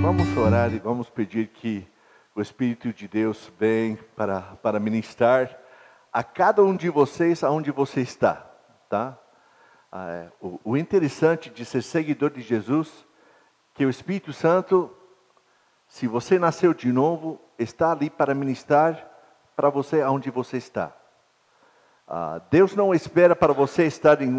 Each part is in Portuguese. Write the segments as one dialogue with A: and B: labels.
A: Vamos orar e vamos pedir que o Espírito de Deus venha para ministrar a cada um de vocês aonde você está, tá? O interessante de ser seguidor de Jesus, que o Espírito Santo, se você nasceu de novo, está ali para ministrar para você aonde você está. Deus não espera para você estar em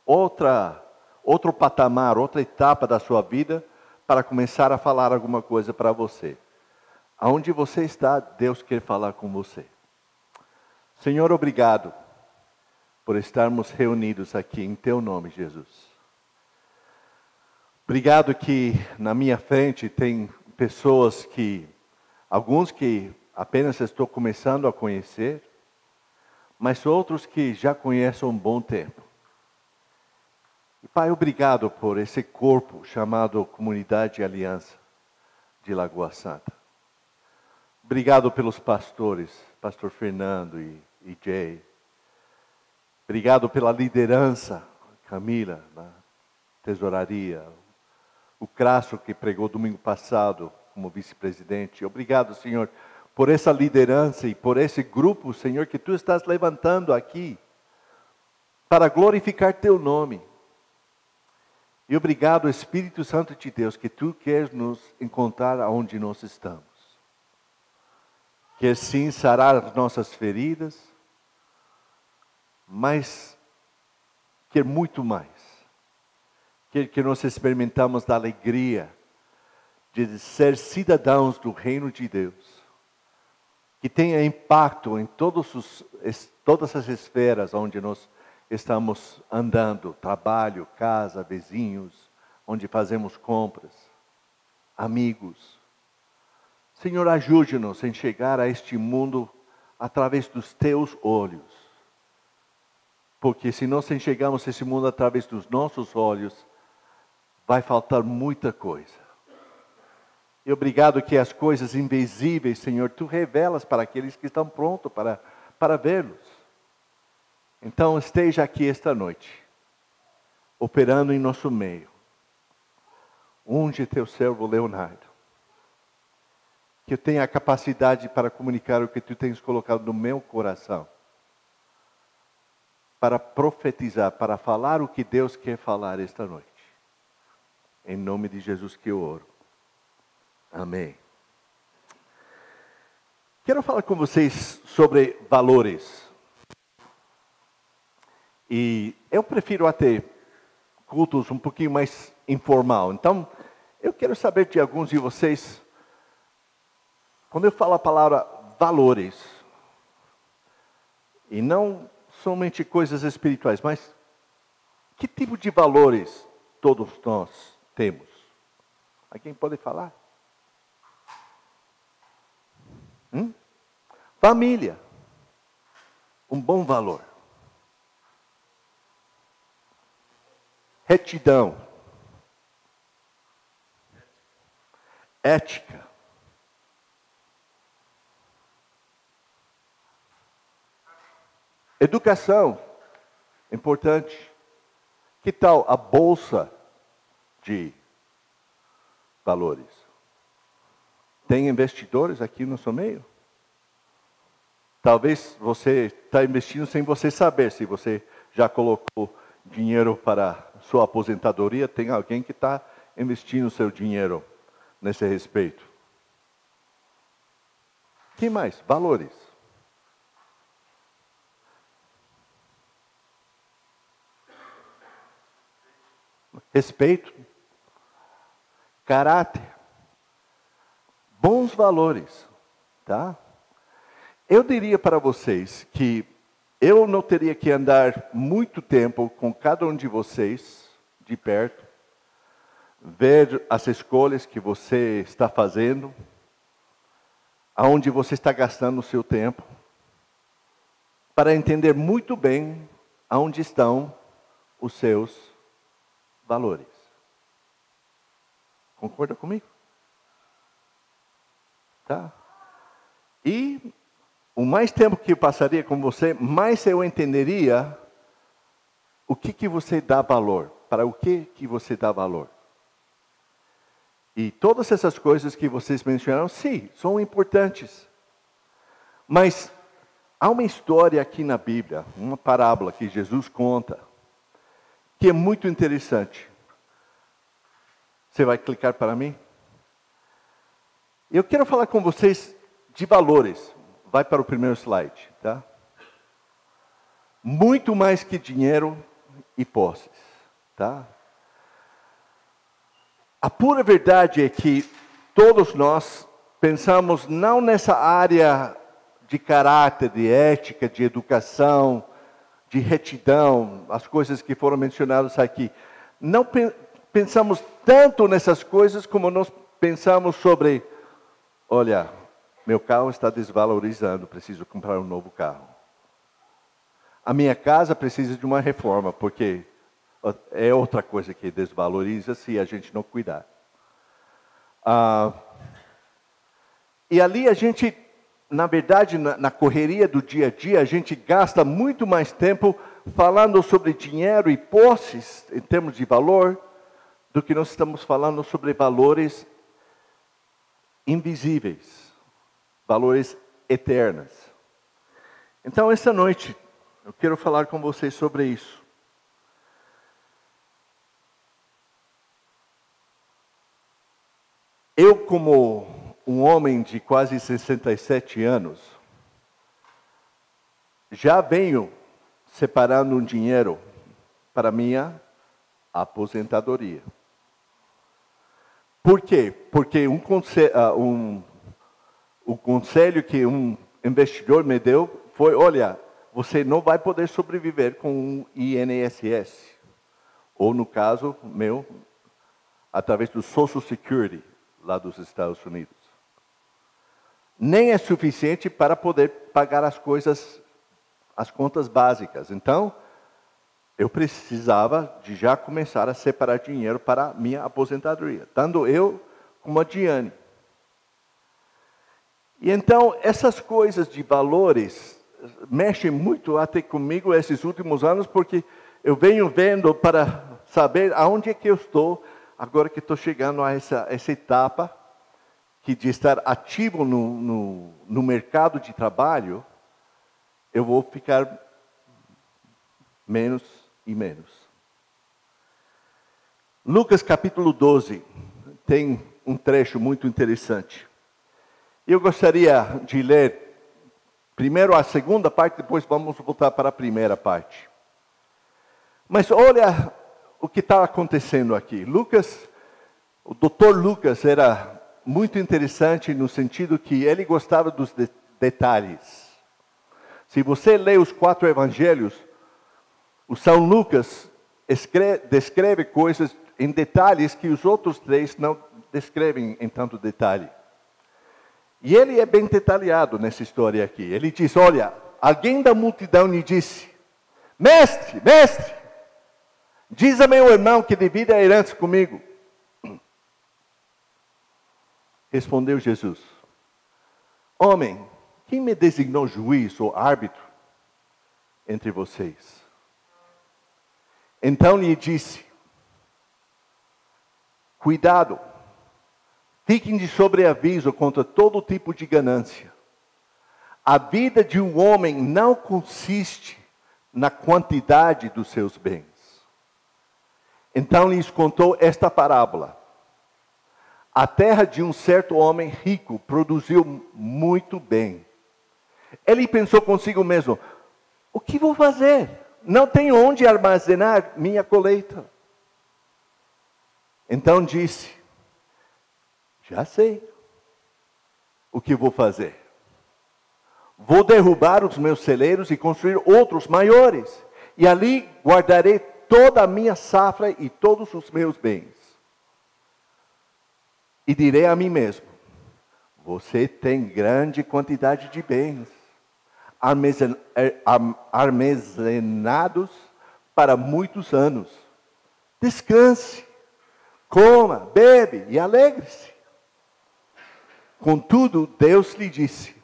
A: outro patamar, outra etapa da sua vida, para começar a falar alguma coisa para você. Aonde você está, Deus quer falar com você. Senhor, obrigado por estarmos reunidos aqui em Teu nome, Jesus. Obrigado que na minha frente tem pessoas alguns que apenas estou começando a conhecer, mas outros que já conhecem há um bom tempo. E, Pai, obrigado por esse corpo chamado Comunidade Aliança de Lagoa Santa. Obrigado pelos pastores, pastor Fernando e Jay. Obrigado pela liderança, Camila, na tesouraria. O Crasso, que pregou domingo passado como vice-presidente. Obrigado, Senhor, por essa liderança e por esse grupo, Senhor, que Tu estás levantando aqui para glorificar Teu nome. E obrigado, Espírito Santo de Deus, que Tu queres nos encontrar onde nós estamos. Quer sim sarar as nossas feridas, mas quer muito mais. Quer que nós experimentamos da alegria de ser cidadãos do reino de Deus, que tenha impacto em todas as esferas onde nós estamos andando, trabalho, casa, vizinhos, onde fazemos compras, amigos. Senhor, ajude-nos a enxergar a este mundo através dos Teus olhos. Porque se nós enxergarmos esse mundo através dos nossos olhos, vai faltar muita coisa. E obrigado que as coisas invisíveis, Senhor, Tu revelas para aqueles que estão prontos para vê-los. Então esteja aqui esta noite, operando em nosso meio. Unge Teu servo Leonardo, que eu tenha a capacidade para comunicar o que Tu tens colocado no meu coração, para profetizar, para falar o que Deus quer falar esta noite. Em nome de Jesus que eu oro. Amém. Quero falar com vocês sobre valores. E eu prefiro até cultos um pouquinho mais informal. Então, eu quero saber de alguns de vocês, quando eu falo a palavra valores, e não somente coisas espirituais, mas que tipo de valores todos nós temos? Alguém pode falar? Família, um bom valor. Retidão, ética, educação, importante. Que tal a bolsa de valores? Tem investidores aqui no seu meio? Talvez você está investindo sem você saber. Se você já colocou dinheiro para sua aposentadoria, tem alguém que está investindo seu dinheiro nesse respeito. Que mais? Valores. Respeito. Caráter. Bons valores. Tá? Eu diria para vocês que eu não teria que andar muito tempo com cada um de vocês, de perto, ver as escolhas que você está fazendo, aonde você está gastando o seu tempo, para entender muito bem aonde estão os seus valores. Concorda comigo? Tá? E o mais tempo que eu passaria com você, mais eu entenderia o que você dá valor. Para o que você dá valor. E todas essas coisas que vocês mencionaram, sim, são importantes. Mas há uma história aqui na Bíblia, uma parábola que Jesus conta, que é muito interessante. Você vai clicar para mim? Eu quero falar com vocês de valores. Vai para o primeiro slide, tá? Muito mais que dinheiro e posses, tá? A pura verdade é que todos nós pensamos não nessa área de caráter, de ética, de educação, de retidão, as coisas que foram mencionadas aqui. Não pensamos tanto nessas coisas como nós pensamos sobre, olha, meu carro está desvalorizando, preciso comprar um novo carro. A minha casa precisa de uma reforma, porque é outra coisa que desvaloriza se a gente não cuidar. E ali a gente, na verdade, na correria do dia a dia, a gente gasta muito mais tempo falando sobre dinheiro e posses, em termos de valor, do que nós estamos falando sobre valores invisíveis, valores eternos. Então, essa noite, eu quero falar com vocês sobre isso. Eu, como um homem de quase 67 anos, já venho separando um dinheiro para minha aposentadoria. Por quê? Porque o conselho que um investidor me deu foi, olha, você não vai poder sobreviver com um INSS. Ou, no caso meu, através do Social Security, lá dos Estados Unidos. Nem é suficiente para poder pagar as contas básicas. Então, eu precisava de já começar a separar dinheiro para minha aposentadoria, tanto eu como a Diane. E então, essas coisas de valores mexem muito até comigo esses últimos anos, porque eu venho vendo para saber aonde é que eu estou, agora que estou chegando a essa etapa, que de estar ativo no mercado de trabalho, eu vou ficar menos e menos. Lucas capítulo 12, tem um trecho muito interessante. Eu gostaria de ler primeiro a segunda parte, depois vamos voltar para a primeira parte. Mas olha o que está acontecendo aqui. O Dr. Lucas era muito interessante no sentido que ele gostava dos detalhes. Se você lê os 4 evangelhos, o São Lucas descreve coisas em detalhes que os outros 3 não descrevem em tanto detalhe. E ele é bem detalhado nessa história aqui. Ele diz, olha, alguém da multidão lhe disse, mestre, diz a meu irmão que divide a herança comigo. Respondeu Jesus, homem, quem me designou juiz ou árbitro entre vocês? Então lhe disse, cuidado, fiquem de sobreaviso contra todo tipo de ganância. A vida de um homem não consiste na quantidade dos seus bens. Então lhes contou esta parábola. A terra de um certo homem rico produziu muito bem. Ele pensou consigo mesmo, o que vou fazer? Não tenho onde armazenar minha colheita. Então disse, já sei o que vou fazer. Vou derrubar os meus celeiros e construir outros maiores. E ali guardarei toda a minha safra e todos os meus bens. E direi a mim mesmo, você tem grande quantidade de bens, armazenados para muitos anos. Descanse, coma, bebe e alegre-se. Contudo, Deus lhe disse: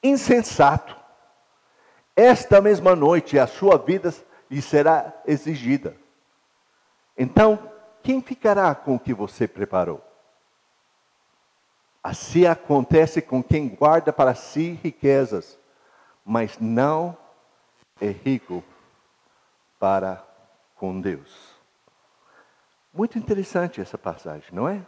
A: insensato, esta mesma noite a sua vida lhe será exigida. Então, quem ficará com o que você preparou? Assim acontece com quem guarda para si riquezas, mas não é rico para com Deus. Muito interessante essa passagem, não é?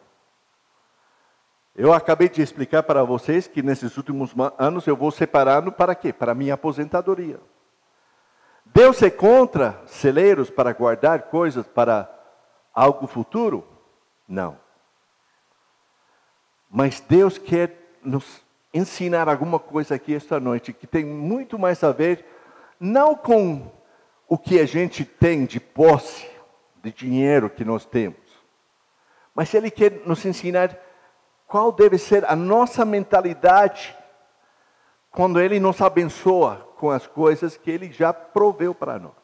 A: Eu acabei de explicar para vocês que nesses últimos anos eu vou separando para quê? Para a minha aposentadoria. Deus é contra celeiros para guardar coisas para algo futuro? Não. Mas Deus quer nos ensinar alguma coisa aqui esta noite que tem muito mais a ver, não com o que a gente tem de posse, de dinheiro que nós temos, mas Ele quer nos ensinar qual deve ser a nossa mentalidade quando Ele nos abençoa com as coisas que Ele já proveu para nós.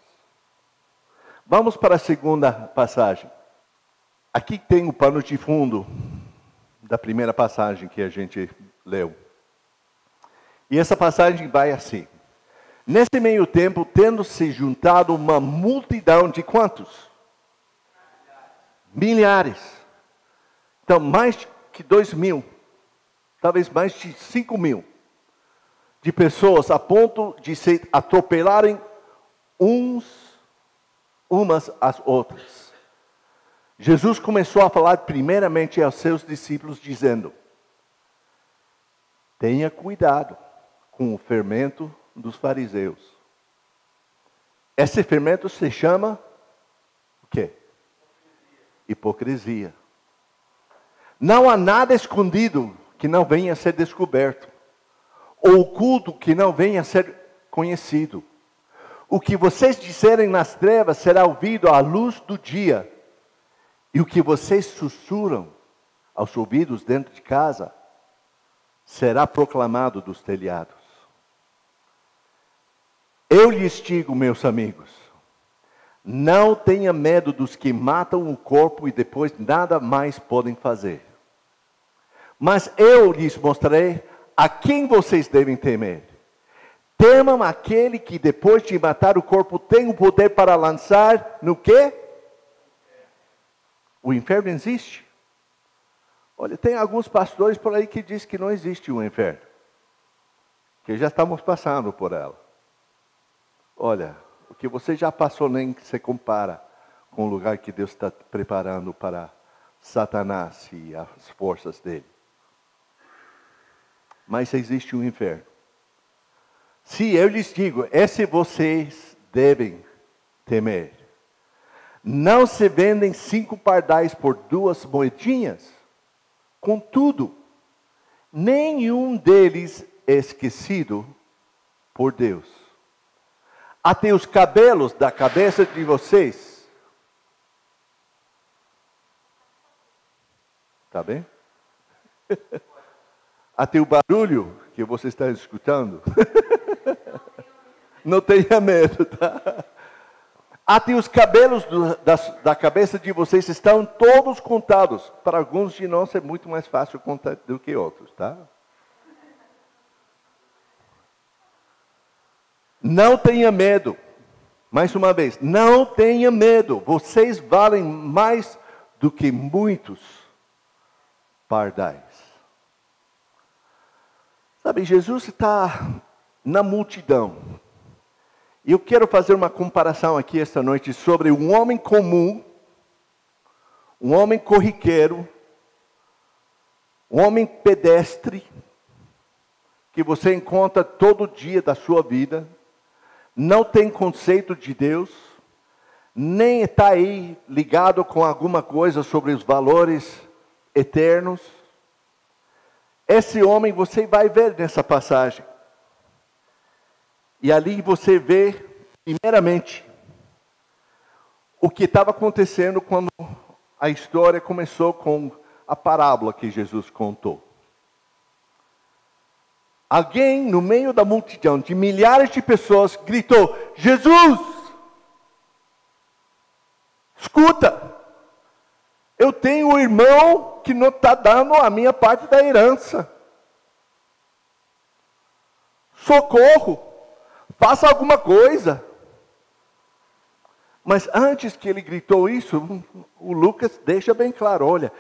A: Vamos para a segunda passagem. Aqui tem o pano de fundo da primeira passagem que a gente leu. E essa passagem vai assim: nesse meio tempo, tendo se juntado uma multidão de quantos? Milhares. Então, mais que 2.000, talvez mais de 5.000, de pessoas a ponto de se atropelarem umas às outras. Jesus começou a falar primeiramente aos seus discípulos, dizendo: tenha cuidado com o fermento dos fariseus. Esse fermento se chama o quê? Hipocrisia. Não há nada escondido que não venha a ser descoberto, ou oculto que não venha a ser conhecido. O que vocês disserem nas trevas será ouvido à luz do dia, e o que vocês sussurram aos ouvidos dentro de casa será proclamado dos telhados. Eu lhes digo, meus amigos, não tenha medo dos que matam o corpo e depois nada mais podem fazer. Mas eu lhes mostrarei a quem vocês devem temer. Temam aquele que depois de matar o corpo tem o poder para lançar no quê? O inferno existe? Olha, tem alguns pastores por aí que dizem que não existe o inferno. Que já estamos passando por ela. Olha, o que você já passou nem se compara com o lugar que Deus está preparando para Satanás e as forças dele. Mas existe um inferno. Se eu lhes digo, esse vocês devem temer. Não se vendem 5 pardais por 2 moedinhas? Contudo, nenhum deles é esquecido por Deus. Até os cabelos da cabeça de vocês. Está bem? Até o barulho que você está escutando. Não tenha medo, tá? Até os cabelos da cabeça de vocês estão todos contados. Para alguns de nós é muito mais fácil contar do que outros, tá? Não tenha medo. Mais uma vez, não tenha medo. Vocês valem mais do que muitos pardais. Sabe, Jesus está na multidão. E eu quero fazer uma comparação aqui esta noite sobre um homem comum, um homem corriqueiro, um homem pedestre, que você encontra todo dia da sua vida, não tem conceito de Deus, nem está aí ligado com alguma coisa sobre os valores eternos. Esse homem você vai ver nessa passagem. E ali você vê, primeiramente, o que estava acontecendo quando a história começou com a parábola que Jesus contou. Alguém no meio da multidão de milhares de pessoas gritou: Jesus! Escuta! tenho um irmão que não está dando a minha parte da herança. Socorro, faça alguma coisa. Mas antes que ele gritou isso, o Lucas deixa bem claro, olha,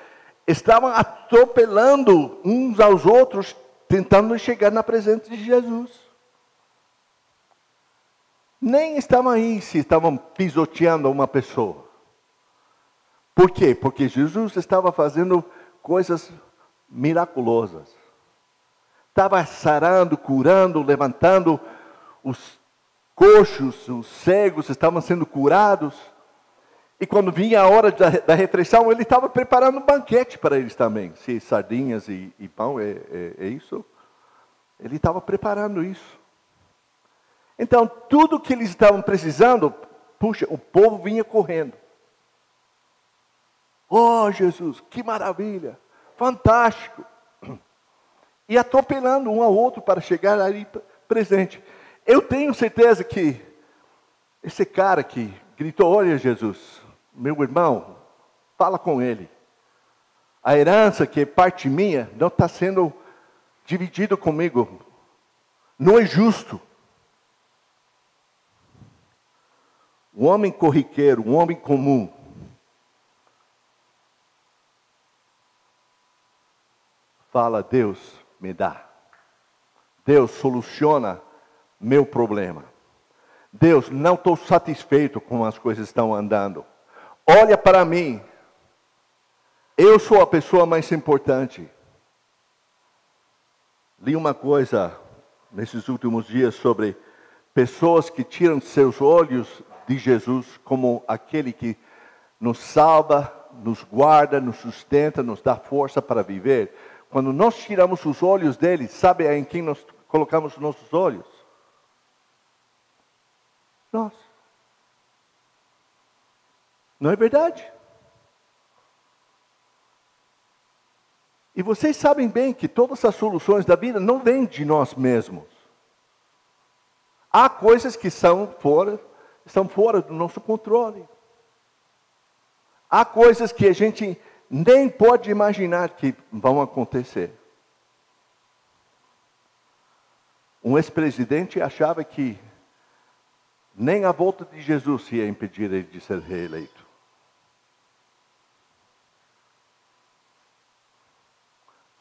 A: estavam atropelando uns aos outros, tentando chegar na presença de Jesus. Nem estavam aí se estavam pisoteando uma pessoa. Por quê? Porque Jesus estava fazendo coisas miraculosas. Estava sarando, curando, levantando os coxos, os cegos estavam sendo curados. E quando vinha a hora da refeição, ele estava preparando um banquete para eles também. Se sardinhas e pão é isso, ele estava preparando isso. Então, tudo que eles estavam precisando, puxa, o povo vinha correndo. Oh, Jesus, que maravilha, fantástico. E atropelando um ao outro para chegar ali presente. Eu tenho certeza que esse cara que gritou, olha Jesus, meu irmão, fala com ele. A herança que é parte minha não está sendo dividida comigo. Não é justo. Um homem corriqueiro, um homem comum, fala, Deus me dá. Deus soluciona meu problema. Deus, não estou satisfeito com as coisas que estão andando. Olha para mim. Eu sou a pessoa mais importante. Li uma coisa nesses últimos dias sobre pessoas que tiram seus olhos de Jesus como aquele que nos salva, nos guarda, nos sustenta, nos dá força para viver. Quando nós tiramos os olhos dele, sabe em quem nós colocamos os nossos olhos? Nós. Não é verdade? E vocês sabem bem que todas as soluções da vida não vêm de nós mesmos. Há coisas que estão fora do nosso controle. Há coisas que a gente nem pode imaginar que vão acontecer. Um ex-presidente achava que nem a volta de Jesus ia impedir ele de ser reeleito.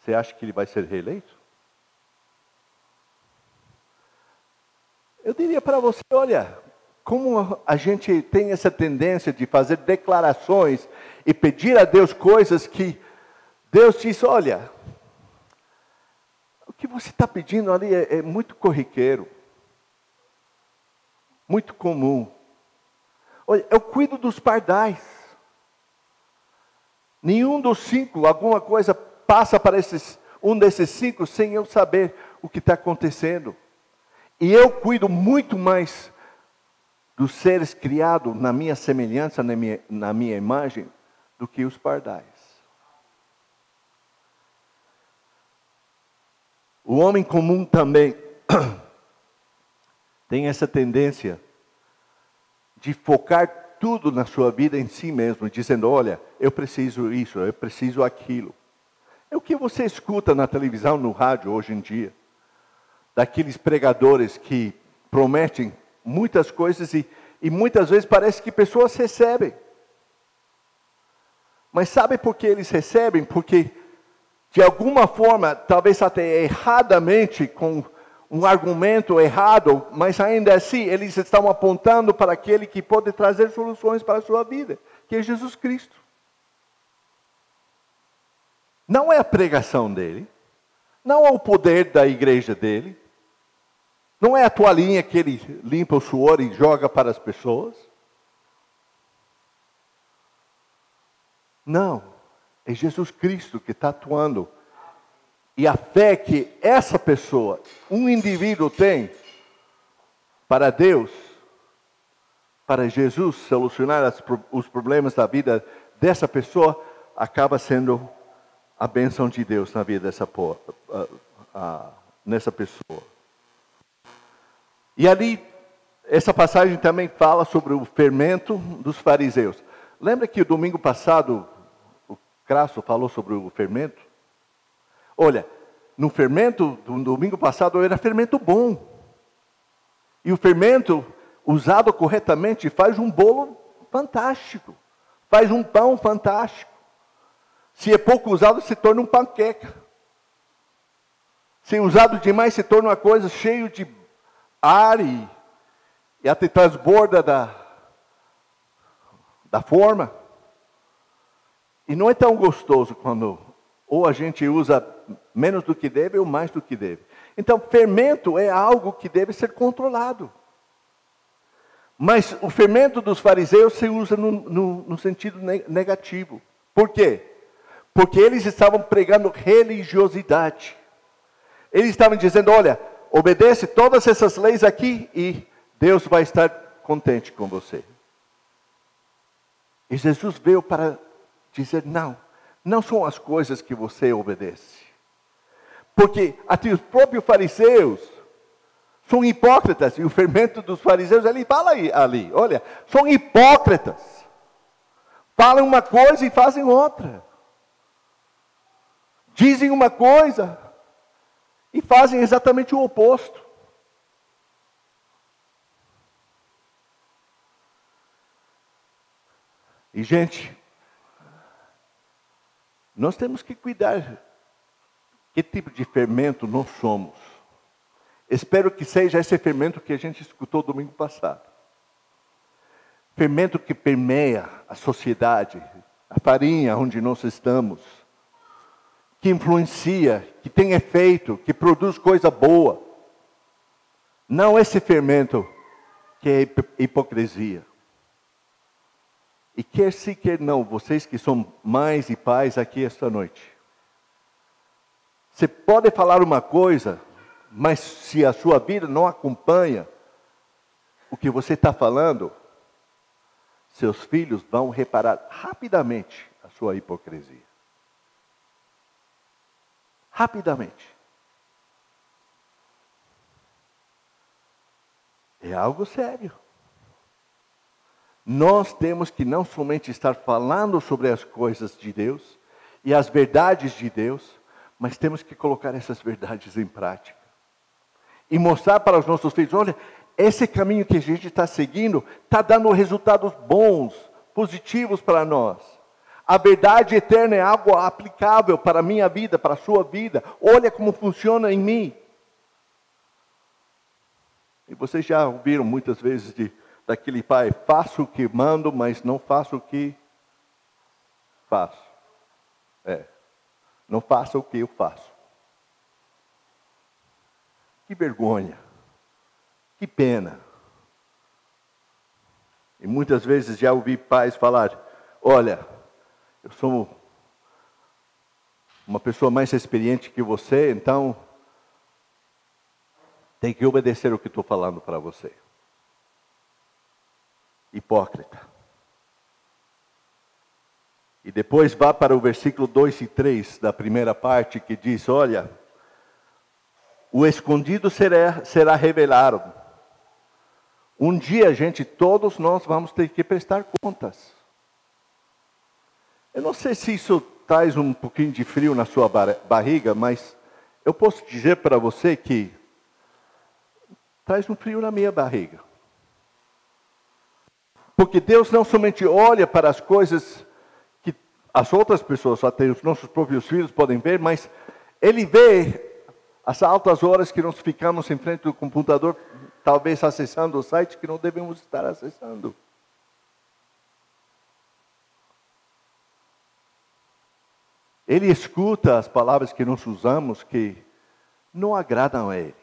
A: Você acha que ele vai ser reeleito? Eu diria para você, olha, como a gente tem essa tendência de fazer declarações e pedir a Deus coisas que Deus diz, olha, o que você está pedindo ali é muito corriqueiro, muito comum. Olha, eu cuido dos pardais. Nenhum dos 5, alguma coisa passa para um desses 5 sem eu saber o que está acontecendo. E eu cuido muito mais dos seres criados na minha semelhança, na minha imagem, do que os pardais. O homem comum também tem essa tendência de focar tudo na sua vida em si mesmo, dizendo, olha, eu preciso isso, eu preciso aquilo. É o que você escuta na televisão, no rádio hoje em dia. Daqueles pregadores que prometem muitas coisas e muitas vezes parece que pessoas recebem. Mas sabe por que eles recebem? Porque de alguma forma, talvez até erradamente, com um argumento errado, mas ainda assim eles estão apontando para aquele que pode trazer soluções para a sua vida, que é Jesus Cristo. Não é a pregação dele, não é o poder da igreja dele, não é a toalhinha que ele limpa o suor e joga para as pessoas. Não, é Jesus Cristo que está atuando. E a fé que essa pessoa, um indivíduo tem para Deus, para Jesus solucionar os problemas da vida dessa pessoa, acaba sendo a bênção de Deus na vida nessa pessoa. E ali, essa passagem também fala sobre o fermento dos fariseus. Lembra que o domingo passado, Crasso falou sobre o fermento. Olha, no fermento do domingo passado era fermento bom. E o fermento, usado corretamente, faz um bolo fantástico. Faz um pão fantástico. Se é pouco usado, se torna um panqueca. Se é usado demais, se torna uma coisa cheia de ar e até transborda da forma. E não é tão gostoso quando ou a gente usa menos do que deve ou mais do que deve. Então, fermento é algo que deve ser controlado. Mas o fermento dos fariseus se usa no sentido negativo. Por quê? Porque eles estavam pregando religiosidade. Eles estavam dizendo, olha, obedece todas essas leis aqui e Deus vai estar contente com você. E Jesus veio para dizer, não são as coisas que você obedece. Porque até os próprios fariseus são hipócritas. E o fermento dos fariseus, ele fala ali, olha, são hipócritas. Falam uma coisa e fazem outra. Dizem uma coisa e fazem exatamente o oposto. E, gente, nós temos que cuidar que tipo de fermento nós somos. Espero que seja esse fermento que a gente escutou domingo passado. Fermento que permeia a sociedade, a farinha onde nós estamos, que influencia, que tem efeito, que produz coisa boa. Não esse fermento que é hipocrisia. E quer sim, quer não, vocês que são mães e pais aqui esta noite. Você pode falar uma coisa, mas se a sua vida não acompanha o que você está falando, seus filhos vão reparar rapidamente a sua hipocrisia. Rapidamente. É algo sério. Nós temos que não somente estar falando sobre as coisas de Deus e as verdades de Deus, mas temos que colocar essas verdades em prática. E mostrar para os nossos filhos, olha, esse caminho que a gente está seguindo está dando resultados bons, positivos para nós. A verdade eterna é algo aplicável para a minha vida, para a sua vida. Olha como funciona em mim. E vocês já ouviram muitas vezes daquele pai, faço o que mando, mas não faço o que faço. Não faço o que eu faço. Que vergonha. Que pena. E muitas vezes já ouvi pais falar, olha, eu sou uma pessoa mais experiente que você, então tem que obedecer o que estou falando para você. Hipócrita. E depois vá para o versículo 2 e 3 da primeira parte, que diz, olha, o escondido será revelado. Um dia, gente, todos nós vamos ter que prestar contas. Eu não sei se isso traz um pouquinho de frio na sua barriga, mas eu posso dizer para você que traz um frio na minha barriga. Porque Deus não somente olha para as coisas que as outras pessoas, até os nossos próprios filhos podem ver, mas Ele vê as altas horas que nós ficamos em frente do computador, talvez acessando o site que não devemos estar acessando. Ele escuta as palavras que nós usamos que não agradam a Ele.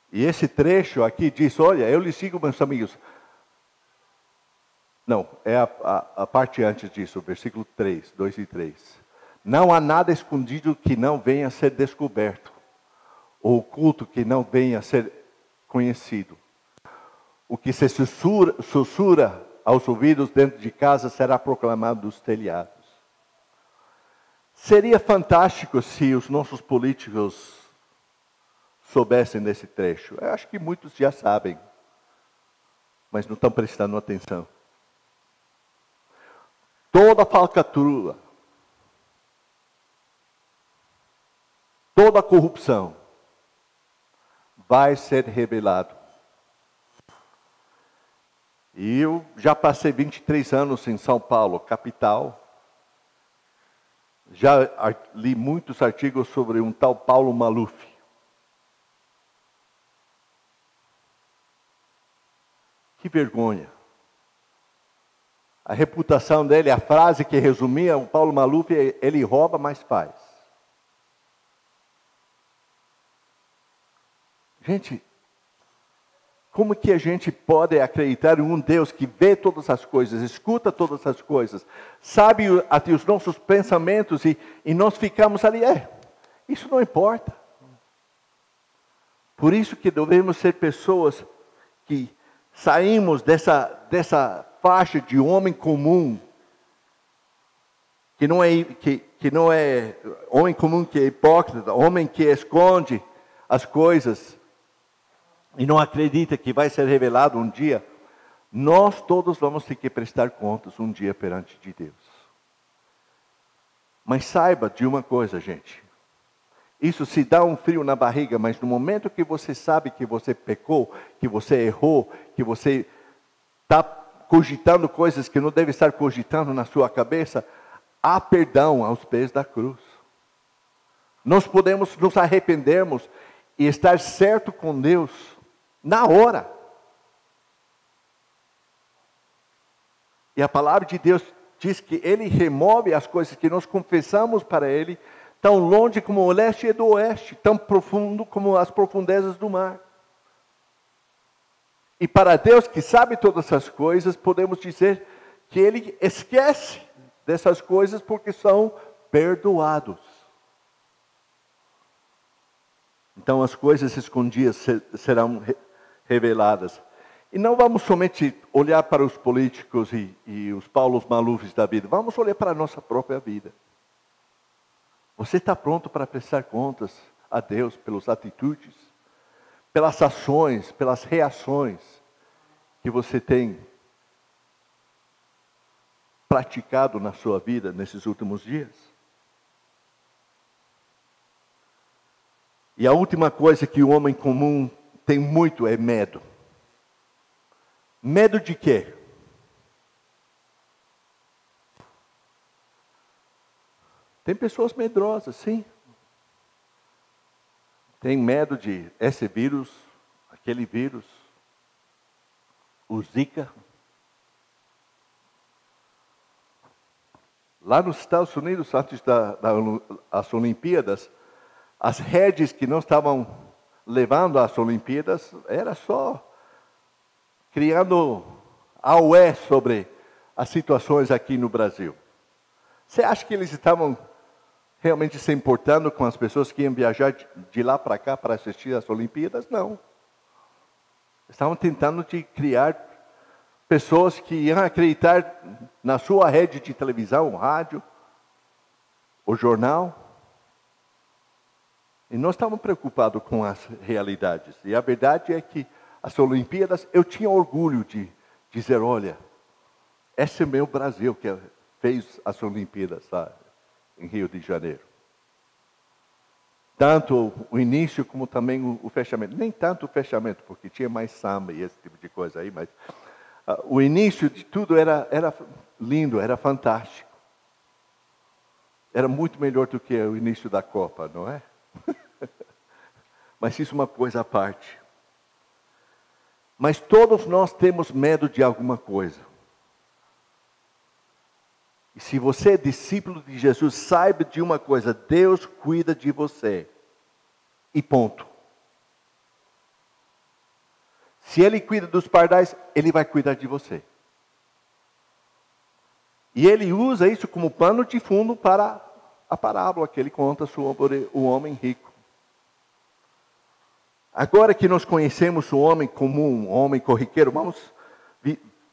A: E esse trecho aqui diz, olha, eu lhe sigo, meus amigos. Não, é a parte antes disso, versículo 3, 2 e 3. Não há nada escondido que não venha a ser descoberto, ou oculto que não venha a ser conhecido. O que se sussurra aos ouvidos dentro de casa será proclamado dos telhados. Seria fantástico se os nossos políticos soubessem desse trecho. Eu acho que muitos já sabem, mas não estão prestando atenção. toda falcatrua, toda corrupção vai ser revelado. E eu já passei 23 anos em São Paulo, capital. Já li muitos artigos sobre um tal Paulo Maluf. Que vergonha. A reputação dele, a frase que resumia, o Paulo Maluf, ele rouba, mas faz. Gente, como que a gente pode acreditar em um Deus que vê todas as coisas, escuta todas as coisas, sabe até os nossos pensamentos e nós ficamos ali, isso não importa. Por isso que devemos ser pessoas que saímos dessa faixa de homem comum, que não é homem comum que é hipócrita, homem que esconde as coisas, e não acredita que vai ser revelado um dia. Nós todos vamos ter que prestar contas um dia perante de Deus. Mas saiba de uma coisa, gente. Isso se dá um frio na barriga, mas no momento que você sabe que você pecou, que você errou, que você está cogitando coisas que não deve estar cogitando na sua cabeça, há perdão aos pés da cruz. Nós podemos nos arrependermos e estar certo com Deus na hora. E a palavra de Deus diz que Ele remove as coisas que nós confessamos para Ele, tão longe como o leste e do oeste, tão profundo como as profundezas do mar. E para Deus que sabe todas essas coisas, podemos dizer que Ele esquece dessas coisas porque são perdoados. Então as coisas escondidas serão reveladas. E não vamos somente olhar para os políticos e os Paulos Malufes da vida, vamos olhar para a nossa própria vida. Você está pronto para prestar contas a Deus pelas atitudes, pelas ações, pelas reações que você tem praticado na sua vida nesses últimos dias? E a última coisa que o homem comum tem muito é medo. Medo de quê? Tem pessoas medrosas, sim. Tem medo de esse vírus, aquele vírus, o Zika. Lá nos Estados Unidos, antes das Olimpíadas, as redes que não estavam levando às Olimpíadas, era só criando aué sobre as situações aqui no Brasil. Você acha que eles estavam realmente se importando com as pessoas que iam viajar de lá para cá para assistir às Olimpíadas? Não. Estavam tentando criar pessoas que iam acreditar na sua rede de televisão, rádio, o jornal. E nós estávamos preocupados com as realidades. E a verdade é que as Olimpíadas, eu tinha orgulho de dizer, olha, esse é o meu Brasil que fez as Olimpíadas lá em Rio de Janeiro. Tanto o início como também o fechamento. Nem tanto o fechamento, porque tinha mais samba e esse tipo de coisa aí, mas o início de tudo era lindo, era fantástico. Era muito melhor do que o início da Copa, não é? Mas isso é uma coisa à parte. Mas todos nós temos medo de alguma coisa. E se você é discípulo de Jesus, saiba de uma coisa: Deus cuida de você. E ponto. Se Ele cuida dos pardais, Ele vai cuidar de você. E Ele usa isso como pano de fundo para a parábola que Ele conta sobre o homem rico. Agora que nós conhecemos o homem comum, o homem corriqueiro, vamos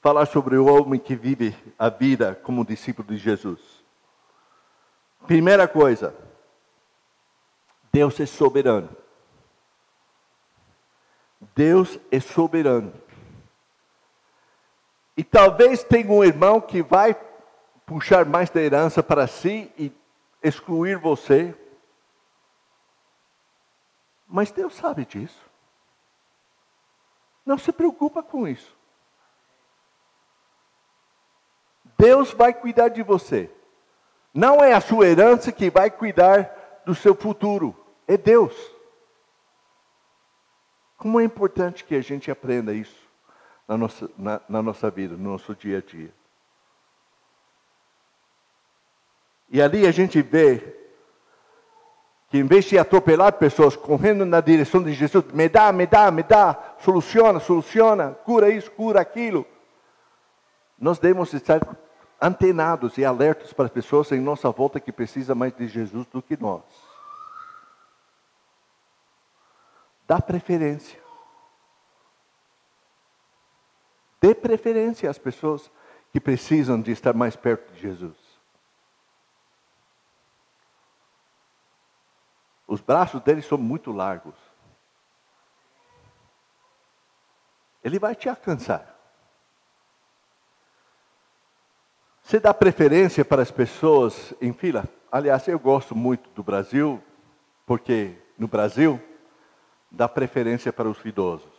A: falar sobre o homem que vive a vida como discípulo de Jesus. Primeira coisa, Deus é soberano. Deus é soberano. E talvez tenha um irmão que vai puxar mais da herança para si e excluir você. Mas Deus sabe disso. Não se preocupa com isso. Deus vai cuidar de você. Não é a sua herança que vai cuidar do seu futuro. É Deus. Como é importante que a gente aprenda isso na nossa vida, no nosso dia a dia. E ali a gente vê que em vez de atropelar pessoas correndo na direção de Jesus, me dá, soluciona, cura isso, cura aquilo. Nós devemos estar antenados e alertos para as pessoas em nossa volta que precisam mais de Jesus do que nós. Dá preferência. Dê preferência às pessoas que precisam de estar mais perto de Jesus. Os braços dele são muito largos. Ele vai te alcançar. Você dá preferência para as pessoas em fila? Aliás, eu gosto muito do Brasil, porque no Brasil dá preferência para os idosos.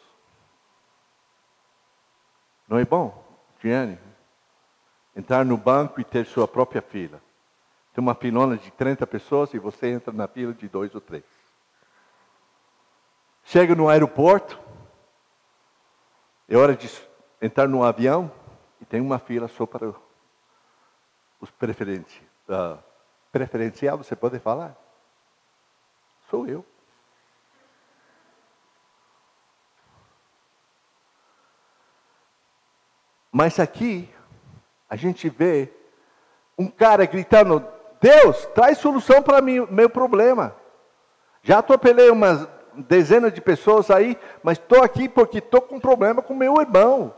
A: Não é bom, Diane? Entrar no banco e ter sua própria fila. Tem uma filona de 30 pessoas e você entra na fila de 2 ou 3. Chega no aeroporto, é hora de entrar no avião e tem uma fila só para os preferencial, você pode falar? Sou eu. Mas aqui, a gente vê um cara gritando, Deus, traz solução para meu problema. Já atropelei umas dezenas de pessoas aí, mas estou aqui porque estou com um problema com meu irmão.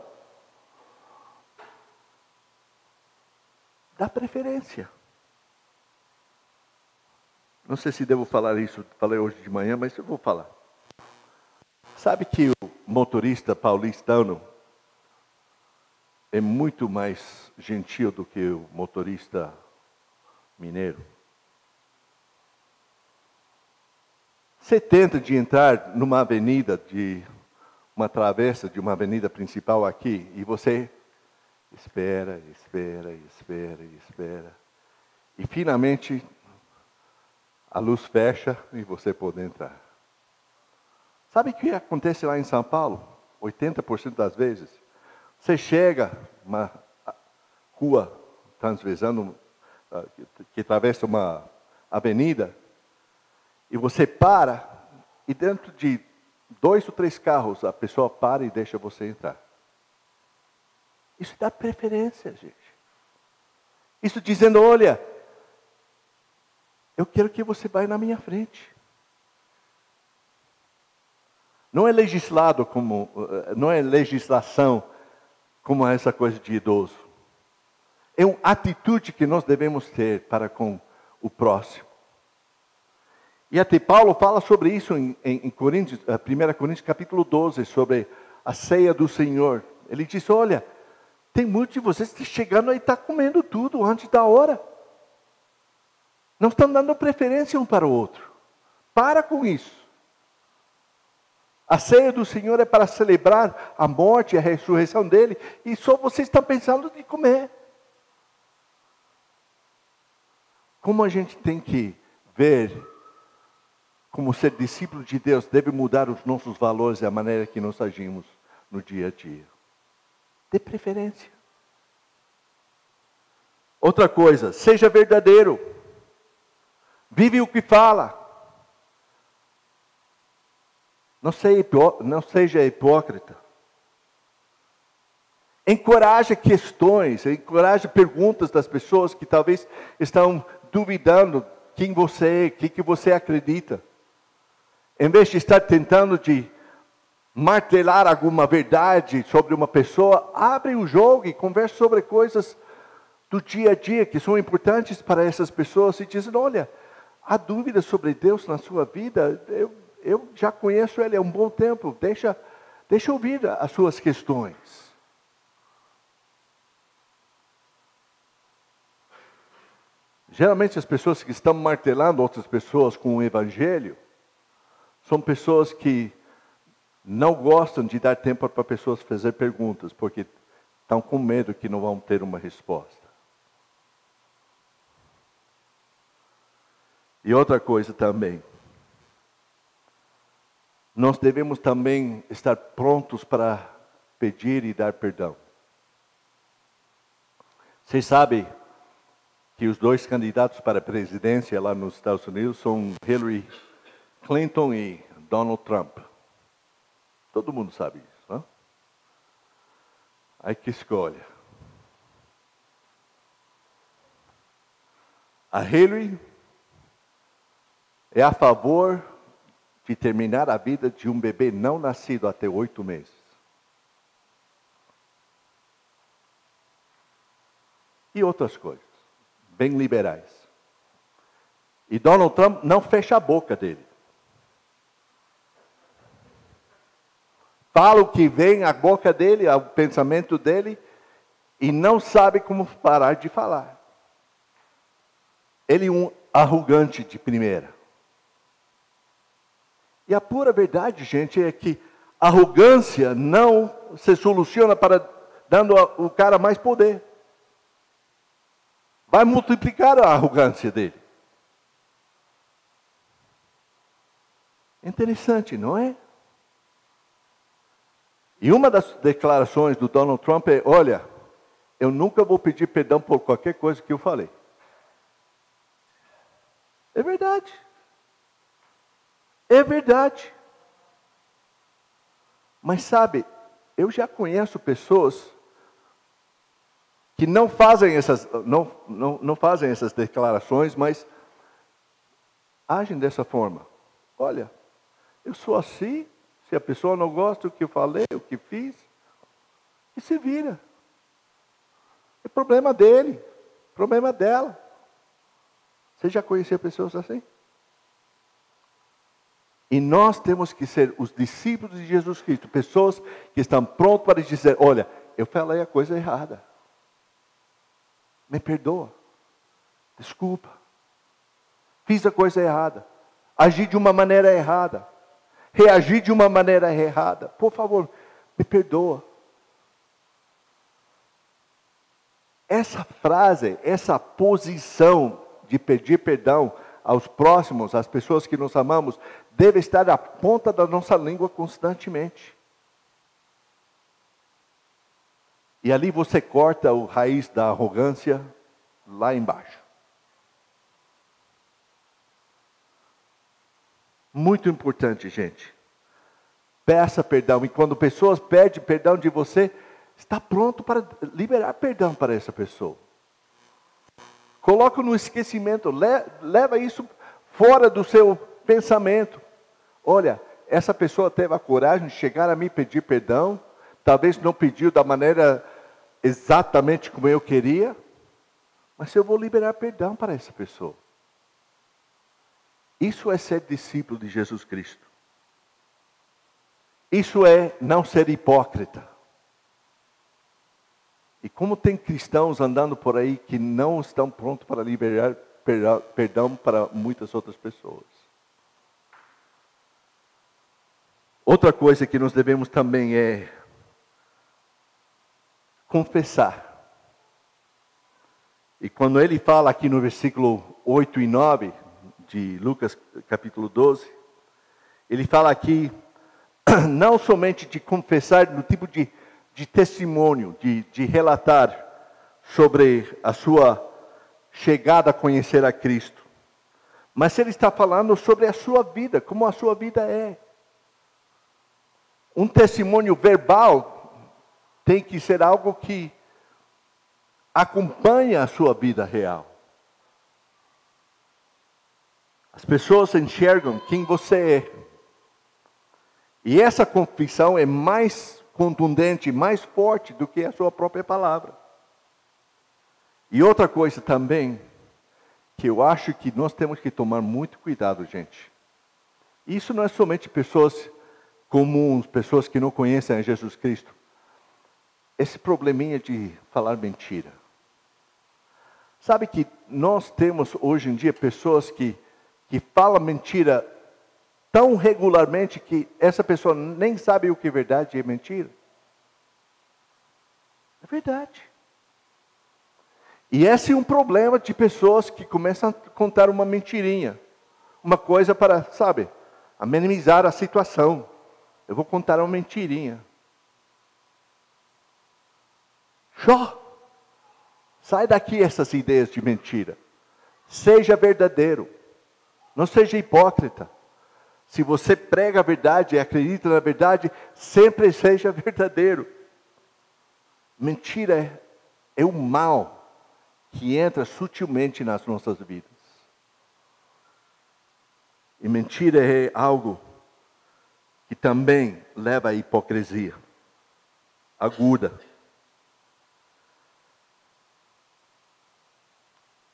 A: Dá preferência. Não sei se devo falar isso, falei hoje de manhã, mas eu vou falar. Sabe que o motorista paulistano é muito mais gentil do que o motorista mineiro? Você tenta de entrar numa avenida, uma travessa de uma avenida principal aqui, e você espera. E finalmente a luz fecha e você pode entrar. Sabe o que acontece lá em São Paulo? 80% das vezes. Você chega uma rua transversando, que atravessa uma avenida, e você para, e dentro de 2 ou 3 carros, a pessoa para e deixa você entrar. Isso dá preferência, gente. Isso dizendo, olha, eu quero que você vá na minha frente. Não é legislação como essa coisa de idoso. É uma atitude que nós devemos ter para com o próximo. E até Paulo fala sobre isso em Coríntios, 1 Coríntios capítulo 12, sobre a ceia do Senhor. Ele diz, olha, tem muitos de vocês que chegando aí e estão comendo tudo antes da hora. Não estão dando preferência um para o outro. Para com isso. A ceia do Senhor é para celebrar a morte e a ressurreição dele, e só vocês estão pensando em comer. Como a gente tem que ver, como ser discípulo de Deus, deve mudar os nossos valores e a maneira que nós agimos no dia a dia. Dê preferência. Outra coisa, seja verdadeiro. Vive o que fala. Não seja hipócrita. Encoraje questões, encoraje perguntas das pessoas que talvez estão duvidando quem você é, o que você acredita. Em vez de estar tentando de martelar alguma verdade sobre uma pessoa, abre o jogo e converse sobre coisas do dia a dia que são importantes para essas pessoas e diz, olha, há dúvidas sobre Deus na sua vida? Eu já conheço Ele há um bom tempo, deixa eu ouvir as suas questões. Geralmente as pessoas que estão martelando outras pessoas com o Evangelho são pessoas que não gostam de dar tempo para pessoas fazer perguntas, porque estão com medo que não vão ter uma resposta. E outra coisa também, nós devemos também estar prontos para pedir e dar perdão. Vocês sabem que os dois candidatos para a presidência lá nos Estados Unidos são Hillary Clinton e Donald Trump. Todo mundo sabe isso, não? Aí que escolha. A Hillary é a favor de terminar a vida de um bebê não nascido até 8 meses. E outras coisas, bem liberais. E Donald Trump não fecha a boca dele. Fala o que vem à boca dele, ao pensamento dele, e não sabe como parar de falar. Ele é um arrogante de primeira. E a pura verdade, gente, é que arrogância não se soluciona dando ao cara mais poder. Vai multiplicar a arrogância dele. Interessante, não é? E uma das declarações do Donald Trump é: olha, eu nunca vou pedir perdão por qualquer coisa que eu falei. É verdade. É verdade. Mas sabe, eu já conheço pessoas que não fazem essas declarações, mas agem dessa forma. Olha, eu sou assim. Se a pessoa não gosta do que eu falei, o que fiz, que se vira. É problema dele, problema dela. Você já conheceu pessoas assim? E nós temos que ser os discípulos de Jesus Cristo, pessoas que estão prontas para dizer: olha, eu falei a coisa errada. Me perdoa. Desculpa. Fiz a coisa errada. Agi de uma maneira errada. Reagir de uma maneira errada. Por favor, me perdoa. Essa frase, essa posição de pedir perdão aos próximos, às pessoas que nós amamos, deve estar na ponta da nossa língua constantemente. E ali você corta a raiz da arrogância lá embaixo. Muito importante, gente. Peça perdão. E quando pessoas pedem perdão de você, está pronto para liberar perdão para essa pessoa. Coloca no esquecimento. Leva isso fora do seu pensamento. Olha, essa pessoa teve a coragem de chegar a mim pedir perdão. Talvez não pediu da maneira exatamente como eu queria. Mas eu vou liberar perdão para essa pessoa. Isso é ser discípulo de Jesus Cristo. Isso é não ser hipócrita. E como tem cristãos andando por aí que não estão prontos para liberar perdão para muitas outras pessoas. Outra coisa que nós devemos também é confessar. E quando ele fala aqui no versículo 8 e 9 de Lucas capítulo 12, ele fala aqui não somente de confessar no tipo de testemunho, de relatar sobre a sua chegada a conhecer a Cristo, mas ele está falando sobre a sua vida, como a sua vida é. Um testemunho verbal tem que ser algo que acompanha a sua vida real. As pessoas enxergam quem você é. E essa confissão é mais contundente, mais forte do que a sua própria palavra. E outra coisa também, que eu acho que nós temos que tomar muito cuidado, gente. Isso não é somente pessoas comuns, pessoas que não conhecem a Jesus Cristo. Esse probleminha de falar mentira. Sabe que nós temos hoje em dia pessoas que falam mentira tão regularmente que essa pessoa nem sabe o que é verdade e é mentira. É verdade. E esse é um problema de pessoas que começam a contar uma mentirinha. Uma coisa para, sabe, amenizar a situação. Eu vou contar uma mentirinha. Sai daqui essas ideias de mentira. Seja verdadeiro. Não seja hipócrita. Se você prega a verdade e acredita na verdade, sempre seja verdadeiro. Mentira é o mal que entra sutilmente nas nossas vidas. E mentira é algo que também leva à hipocrisia aguda.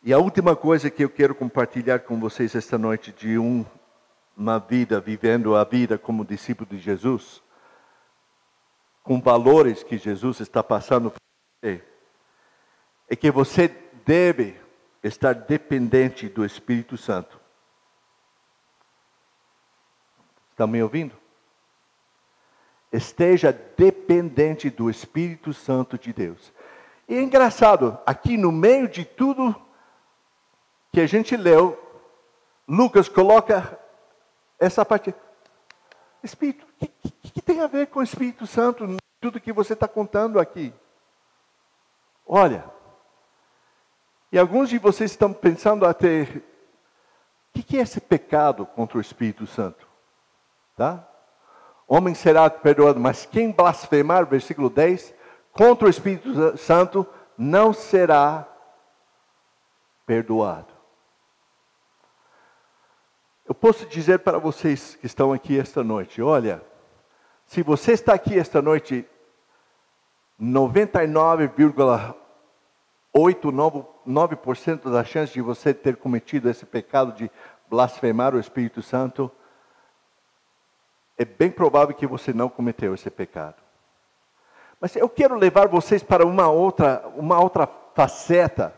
A: E a última coisa que eu quero compartilhar com vocês esta noite de uma vida, vivendo a vida como discípulo de Jesus, com valores que Jesus está passando para você, é que você deve estar dependente do Espírito Santo. Estão me ouvindo? Esteja dependente do Espírito Santo de Deus. E é engraçado, aqui no meio de tudo que a gente leu, Lucas coloca essa parte. Espírito, o que tem a ver com o Espírito Santo, tudo que você está contando aqui? Olha, e alguns de vocês estão pensando até, o que é esse pecado contra o Espírito Santo? Tá? Homem será perdoado, mas quem blasfemar, versículo 10, contra o Espírito Santo, não será perdoado. Eu posso dizer para vocês que estão aqui esta noite, olha, se você está aqui esta noite, 99,899% da chance de você ter cometido esse pecado de blasfemar o Espírito Santo, é bem provável que você não cometeu esse pecado. Mas eu quero levar vocês para uma outra faceta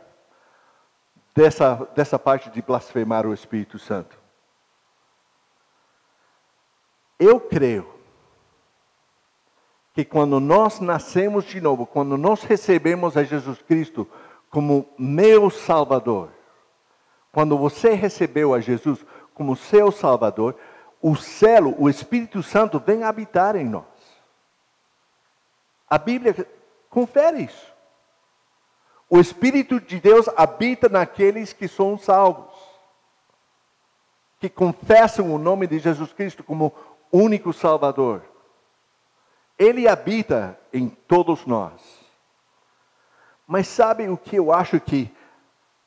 A: dessa parte de blasfemar o Espírito Santo. Eu creio que quando nós nascemos de novo, quando nós recebemos a Jesus Cristo como meu Salvador, quando você recebeu a Jesus como seu Salvador, o céu, o Espírito Santo vem habitar em nós. A Bíblia confere isso. O Espírito de Deus habita naqueles que são salvos, que confessam o nome de Jesus Cristo como único Salvador. Ele habita em todos nós. Mas sabe o que eu acho que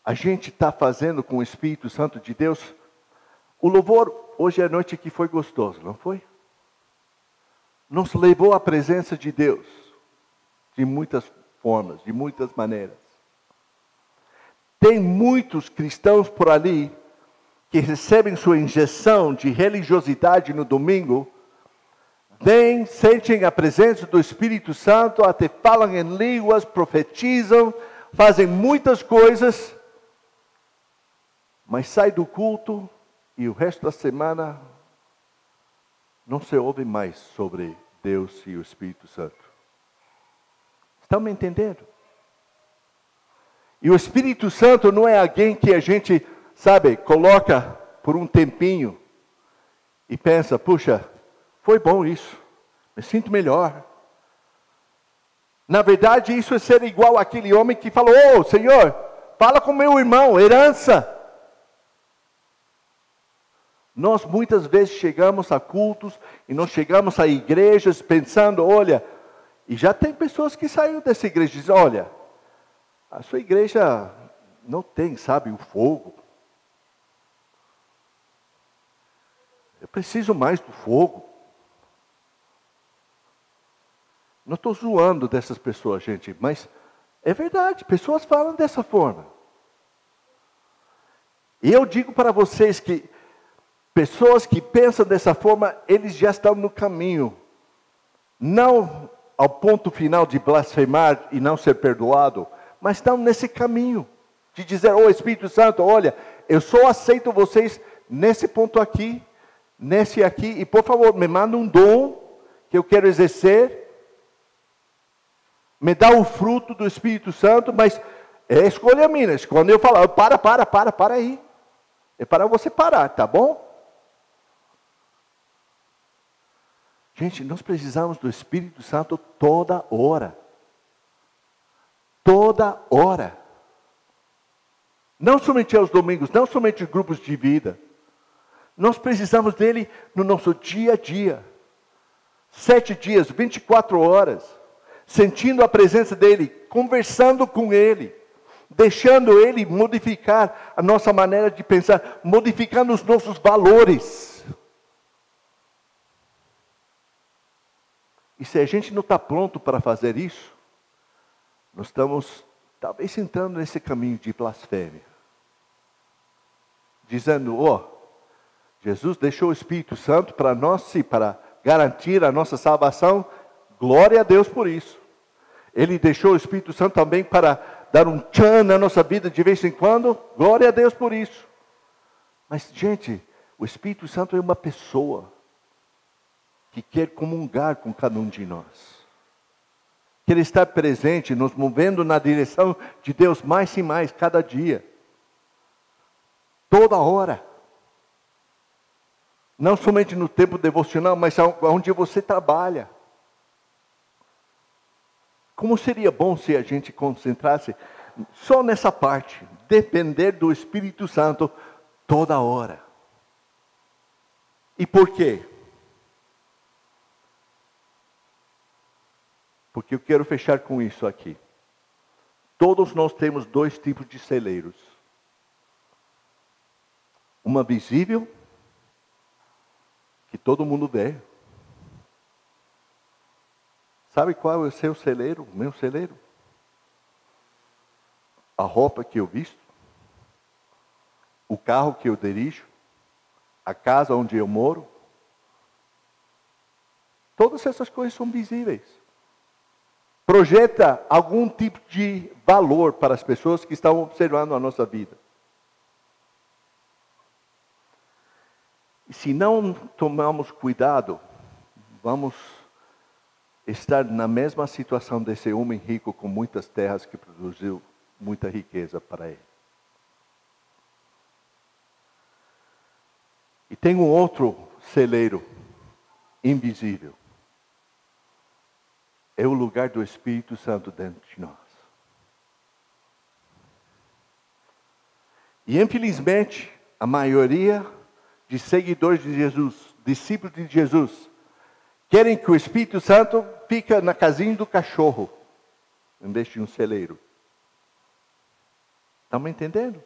A: a gente está fazendo com o Espírito Santo de Deus? O louvor hoje à noite aqui foi gostoso, não foi? Nos levou à presença de Deus, de muitas formas, de muitas maneiras. Tem muitos cristãos por ali que recebem sua injeção de religiosidade no domingo, vêm, sentem a presença do Espírito Santo, até falam em línguas, profetizam, fazem muitas coisas, mas sai do culto e o resto da semana não se ouve mais sobre Deus e o Espírito Santo. Estão me entendendo? E o Espírito Santo não é alguém que a gente, sabe, coloca por um tempinho e pensa, puxa, foi bom isso, me sinto melhor. Na verdade, isso é ser igual àquele homem que falou, ô Senhor, fala com meu irmão, herança. Nós muitas vezes chegamos a cultos e nós chegamos a igrejas pensando, olha, e já tem pessoas que saíram dessa igreja e dizem, olha, a sua igreja não tem, sabe, o fogo. Eu preciso mais do fogo. Não estou zoando dessas pessoas, gente, mas é verdade, pessoas falam dessa forma. E eu digo para vocês que pessoas que pensam dessa forma, eles já estão no caminho. Não ao ponto final de blasfemar e não ser perdoado, mas estão nesse caminho De dizer, ô Espírito Santo, olha, eu só aceito vocês nesse ponto aqui, nesse aqui, e por favor, me manda um dom que eu quero exercer, me dá o fruto do Espírito Santo, mas é escolha minha. Quando eu falar, para aí. É para você parar, tá bom? Gente, nós precisamos do Espírito Santo toda hora. Toda hora. Não somente aos domingos, não somente os grupos de vida. Nós precisamos dele no nosso dia a dia. 7 dias, 24 horas. Sentindo a presença dele, conversando com ele. Deixando ele modificar a nossa maneira de pensar. Modificando os nossos valores. E se a gente não está pronto para fazer isso, nós estamos talvez entrando nesse caminho de blasfêmia. Dizendo, Jesus deixou o Espírito Santo para nós, para garantir a nossa salvação. Glória a Deus por isso. Ele deixou o Espírito Santo também para dar um tchan na nossa vida de vez em quando. Glória a Deus por isso. Mas, gente, o Espírito Santo é uma pessoa que quer comungar com cada um de nós. Quer estar presente, nos movendo na direção de Deus mais e mais, cada dia. Toda hora. Não somente no tempo devocional, mas onde você trabalha. Como seria bom se a gente concentrasse só nessa parte. Depender do Espírito Santo toda hora. E por quê? Porque eu quero fechar com isso aqui. Todos nós temos 2 tipos de celeiros. Uma visível, que todo mundo vê. Sabe qual é o seu celeiro? O meu celeiro? A roupa que eu visto. O carro que eu dirijo. A casa onde eu moro. Todas essas coisas são visíveis. Projeta algum tipo de valor para as pessoas que estão observando a nossa vida. E se não tomarmos cuidado, vamos estar na mesma situação desse homem rico com muitas terras que produziu muita riqueza para ele. E tem um outro celeiro invisível. É o lugar do Espírito Santo dentro de nós. E infelizmente, a maioria de seguidores de Jesus, discípulos de Jesus, querem que o Espírito Santo fique na casinha do cachorro, em vez de um celeiro. Estão me entendendo?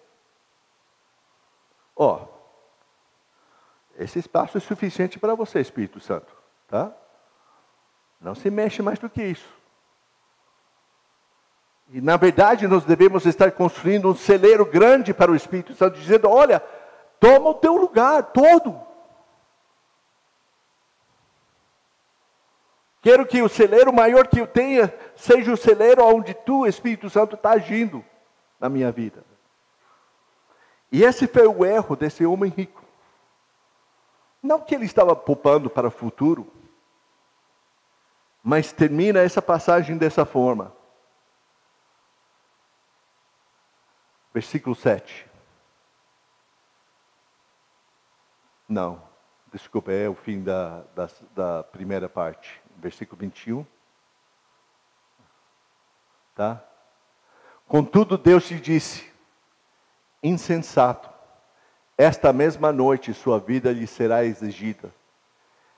A: Esse espaço é suficiente para você, Espírito Santo, tá? Não se mexe mais do que isso. E na verdade nós devemos estar construindo um celeiro grande para o Espírito Santo, dizendo, olha, toma o teu lugar todo. Quero que o celeiro maior que eu tenha, seja o celeiro onde tu, Espírito Santo, está agindo na minha vida. E esse foi o erro desse homem rico. Não que ele estava poupando para o futuro, mas termina essa passagem dessa forma. Versículo 7. Não, desculpa, é o fim da primeira parte. Versículo 21. Tá? Contudo, Deus te disse, insensato, esta mesma noite sua vida lhe será exigida.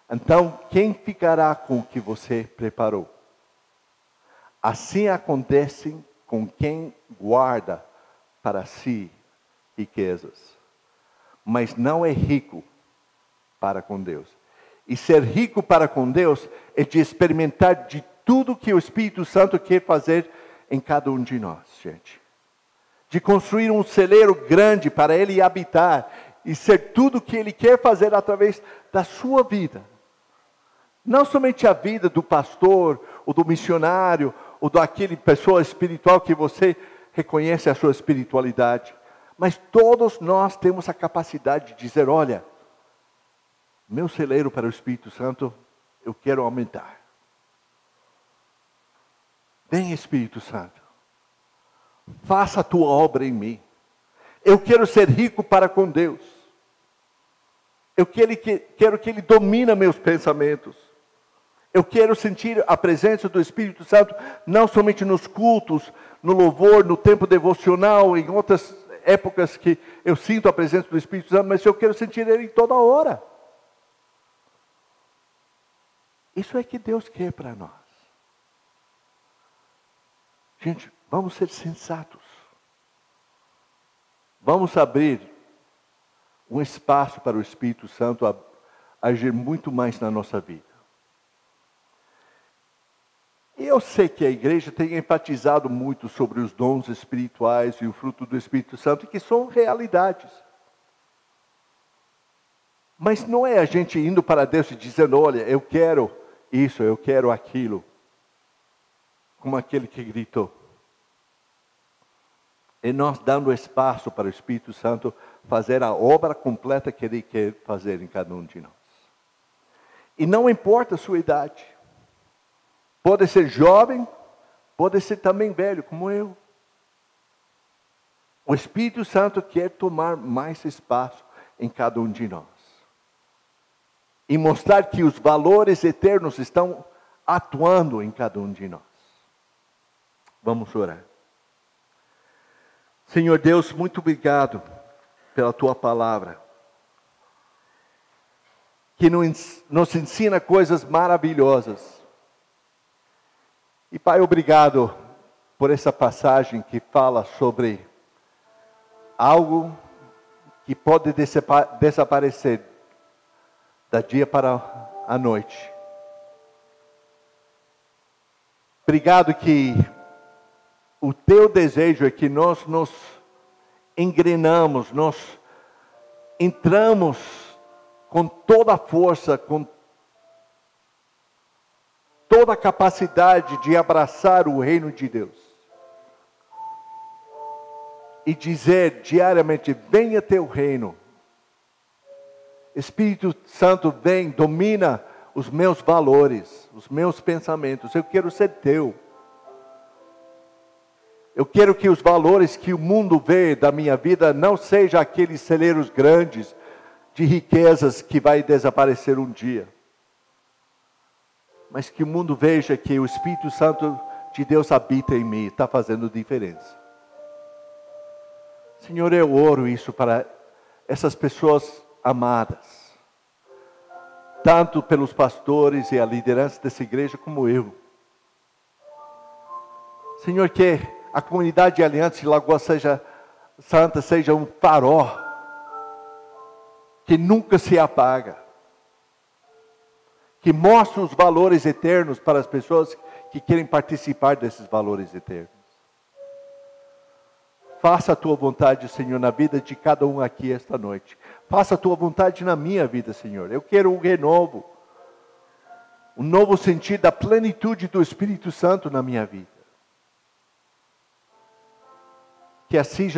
A: Então, quem ficará com o que você preparou? Assim acontece com quem guarda para si riquezas, mas não é rico para com Deus. E ser rico para com Deus é de experimentar de tudo que o Espírito Santo quer fazer em cada um de nós, gente. De construir um celeiro grande para Ele habitar e ser tudo que Ele quer fazer através da sua vida. Não somente a vida do pastor, ou do missionário, ou daquele pessoa espiritual que você reconhece a sua espiritualidade. Mas todos nós temos a capacidade de dizer, olha, meu celeiro para o Espírito Santo, eu quero aumentar. Vem, Espírito Santo, faça a tua obra em mim. Eu quero ser rico para com Deus. Eu quero que Ele domine meus pensamentos. Eu quero sentir a presença do Espírito Santo, não somente nos cultos, no louvor, no tempo devocional, em outras épocas que eu sinto a presença do Espírito Santo, mas eu quero sentir Ele toda hora. Isso é que Deus quer para nós. Gente, vamos ser sensatos. Vamos abrir um espaço para o Espírito Santo agir muito mais na nossa vida. E eu sei que a igreja tem enfatizado muito sobre os dons espirituais e o fruto do Espírito Santo, que são realidades. Mas não é a gente indo para Deus e dizendo, olha, eu quero isso, eu quero aquilo. Como aquele que gritou. É nós dando espaço para o Espírito Santo fazer a obra completa que Ele quer fazer em cada um de nós. E não importa a sua idade. Pode ser jovem, pode ser também velho, como eu. O Espírito Santo quer tomar mais espaço em cada um de nós. E mostrar que os valores eternos estão atuando em cada um de nós. Vamos orar. Senhor Deus, muito obrigado pela Tua palavra. Que nos ensina coisas maravilhosas. E Pai, obrigado por essa passagem que fala sobre algo que pode desaparecer da dia para a noite. Obrigado que o Teu desejo é que nós nos engrenamos, nós entramos com toda a força, com toda a capacidade de abraçar o reino de Deus. E dizer diariamente, venha teu reino. Espírito Santo, vem, domina os meus valores, os meus pensamentos. Eu quero ser teu. Eu quero que os valores que o mundo vê da minha vida não sejam aqueles celeiros grandes de riquezas que vai desaparecer um dia. Mas que o mundo veja que o Espírito Santo de Deus habita em mim, está fazendo diferença. Senhor, eu oro isso para essas pessoas amadas. Tanto pelos pastores e a liderança dessa igreja como eu. Senhor, que a comunidade de Aliança de Lagoa Santa seja um farol que nunca se apaga. Que mostre os valores eternos para as pessoas que querem participar desses valores eternos. Faça a Tua vontade, Senhor, na vida de cada um aqui esta noite. Faça a Tua vontade na minha vida, Senhor. Eu quero um renovo. Um novo sentido da plenitude do Espírito Santo na minha vida. Que assim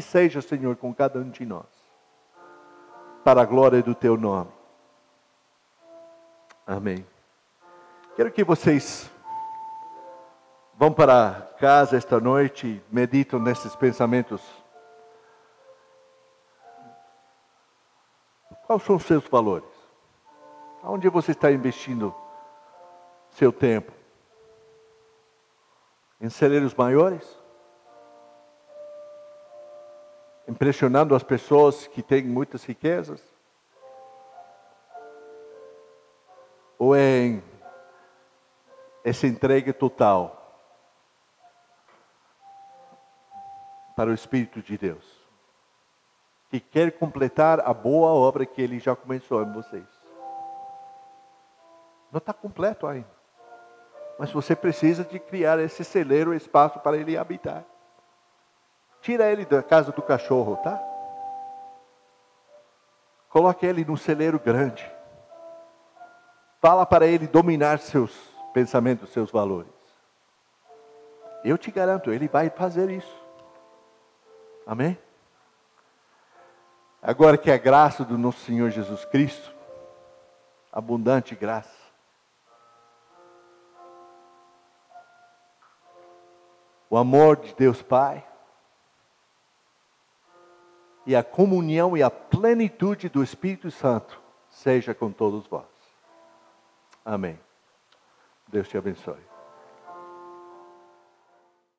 A: seja, Senhor, com cada um de nós. Para a glória do Teu nome. Amém. Quero que vocês vão para casa esta noite e meditam nesses pensamentos. Quais são os seus valores? Aonde você está investindo seu tempo? Em celeiros maiores? Impressionando as pessoas que têm muitas riquezas? Ou em essa entrega total para o Espírito de Deus, que quer completar a boa obra que Ele já começou em vocês? Não está completo ainda, mas você precisa de criar esse celeiro, espaço para Ele habitar. Tira ele da casa do cachorro, tá? Coloque ele num celeiro grande. Fala para ele dominar seus pensamentos, seus valores. Eu te garanto, Ele vai fazer isso. Amém? Agora que a graça do nosso Senhor Jesus Cristo, abundante graça, o amor de Deus Pai, e a comunhão e a plenitude do Espírito Santo seja com todos vós. Amém. Deus te abençoe.